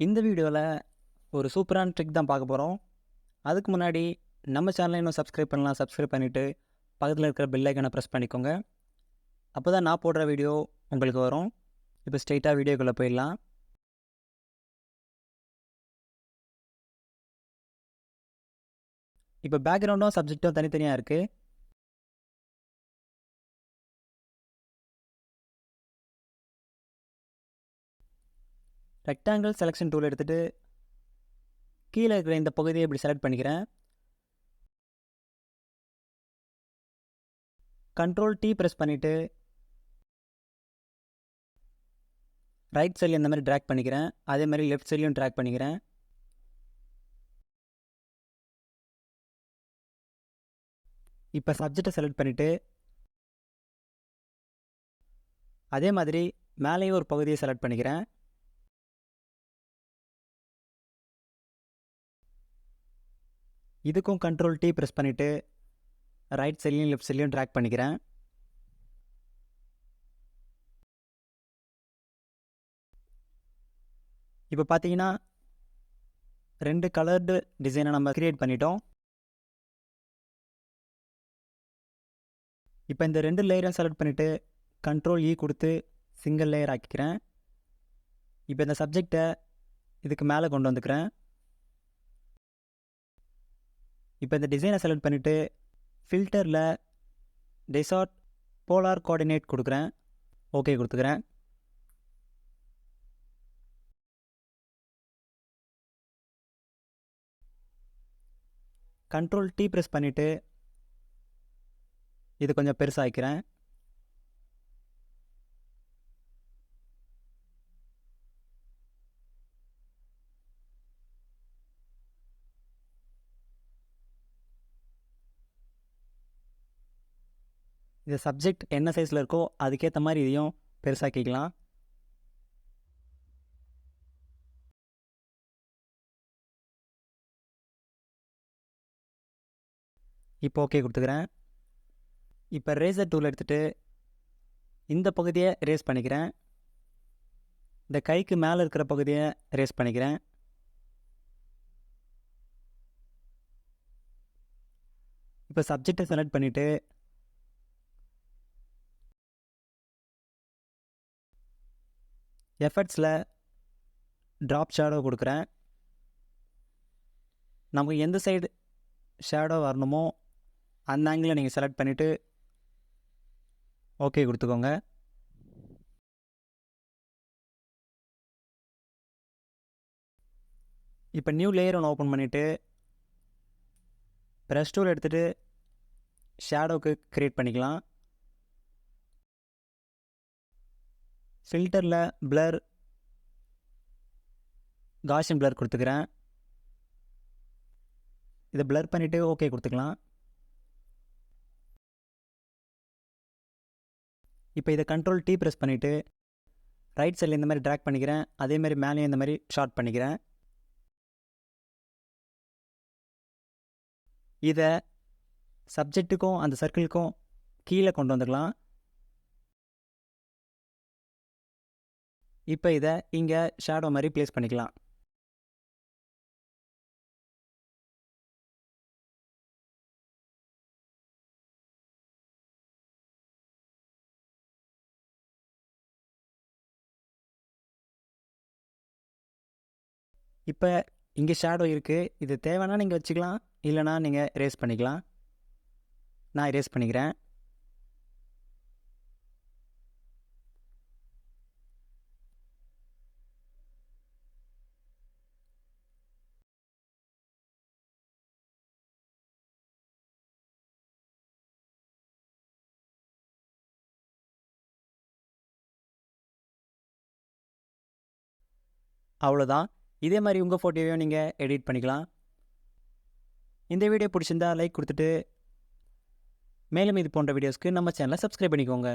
இந்த வீடியோவில் ஒரு சூப்பரான ட்ரிக் தான் பார்க்க போகிறோம். அதுக்கு முன்னாடி நம்ம சேனலை இன்னும் சப்ஸ்கிரைப் பண்ணலாம். சப்ஸ்கிரைப் பண்ணிவிட்டு பக்கத்தில் இருக்கிற பெல் ஐக்கனை ப்ரெஸ் பண்ணிக்கோங்க. அப்போ தான் நான் போடுற வீடியோ உங்களுக்கு வரும். இப்போ ஸ்ட்ரெயிட்டாக வீடியோக்குள்ளே போயிடலாம். இப்போ பேக்ரவுண்டும் சப்ஜெக்டும் தனித்தனியாக இருக்குது. ரெக்டாங்கிள் செலெக்ஷன் டூல் எடுத்துகிட்டு கீழே இருக்கிற இந்த பகுதியை இப்படி செலக்ட் பண்ணிக்கிறேன். கண்ட்ரோல் T ப்ரெஸ் பண்ணிவிட்டு ரைட் சைடில் இந்த மாதிரி ட்ராக் பண்ணிக்கிறேன். அதே மாதிரி லெஃப்ட் சைட்லையும் ட்ராக் பண்ணிக்கிறேன். இப்போ சப்ஜெக்டை செலக்ட் பண்ணிவிட்டு அதே மாதிரி மேலேயும் ஒரு பகுதியை செலக்ட் பண்ணிக்கிறேன். இதுக்கும் கண்ட்ரோல் T ப்ரெஸ் பண்ணிவிட்டு ரைட் சைட்லையும் லெஃப்ட் சைட்லையும் ட்ராக் பண்ணிக்கிறேன். இப்போ பார்த்தீங்கன்னா 2 கலர்டு டிசைனை நம்ம க்ரியேட் பண்ணிட்டோம். இப்போ இந்த 2 லேயரையும் செலக்ட் பண்ணிவிட்டு கண்ட்ரோல் E கொடுத்து சிங்கிள் லேயர் ஆக்கிக்கிறேன். இப்போ இந்த சப்ஜெக்டை இதுக்கு மேலே கொண்டு வந்துக்கிறேன். இப்போ இந்த டிசைனை செலக்ட் பண்ணிவிட்டு ஃபில்டரில் டிசார்ட் போலார் கோஆர்டினேட் கொடுக்குறேன். ஓகே கொடுத்துக்கிறேன். கண்ட்ரோல் T ப்ரெஸ் பண்ணிவிட்டு இது கொஞ்சம் பெருசாகிக்கிறேன். இந்த சப்ஜெக்ட் என்ன சைஸில் இருக்கோ அதுக்கேற்ற மாதிரி இதையும் பெருசாக்கிக்கலாம். இப்போ ஓகே கொடுத்துக்கிறேன். இப்போ ரேசர் டூல் எடுத்துகிட்டு இந்த பகுதியை ரேஸ் பண்ணிக்கிறேன். இந்த கைக்கு மேலே இருக்கிற பகுதியை ரேஸ் பண்ணிக்கிறேன். இப்போ சப்ஜெக்டை செலக்ட் பண்ணிவிட்டு எஃபெக்ட்ஸில் ட்ராப் ஷேடோ கொடுக்குறேன். நமக்கு எந்த சைடு ஷேடோ வரணுமோ அந்த ஆங்கிளை நீங்கள் செலக்ட் பண்ணிவிட்டு ஓகே கொடுத்துக்கோங்க. இப்போ நியூ லேயர் ஒன்று ஓப்பன் பண்ணிவிட்டு ப்ரஷ் டூல் எடுத்துகிட்டு ஷேடோவுக்கு க்ரியேட் பண்ணிக்கலாம். ஃபில்டரில் பிளர் காஷன் பிளர் கொடுத்துக்கிறேன். இதை பிளர் பண்ணிவிட்டு ஓகே கொடுத்துக்கலாம். இப்போ இதை கண்ட்ரோல் T ப்ரெஸ் பண்ணிவிட்டு ரைட் சைடில் இந்த மாதிரி ட்ராக் பண்ணிக்கிறேன். அதேமாதிரி மேலேயும் இந்த மாதிரி ஷார்ட் பண்ணிக்கிறேன். இதை சப்ஜெக்ட்டுக்கும் அந்த சர்க்கிளுக்கும் கீழே கொண்டு வந்துக்கலாம். இப்போ இதை இங்கே ஷேடோ மாதிரி ப்ளேஸ் பண்ணிக்கலாம். இப்போ இங்கே ஷேடோ இருக்குது. இது தேவைன்னா நீங்கள் வச்சுக்கலாம், இல்லைனா நீங்கள் எரேஸ் பண்ணிக்கலாம். நான் எரேஸ் பண்ணிக்கிறேன். அவ்வளோதான். இதே மாதிரி உங்கள் ஃபோட்டோவையும் நீங்கள் எடிட் பண்ணிக்கலாம். இந்த வீடியோ பிடிச்சிருந்தா லைக் கொடுத்துட்டு மேலும் இது போன்ற வீடியோஸ்க்கு நம்ம சேனலை சப்ஸ்கிரைப் பண்ணிக்கோங்க.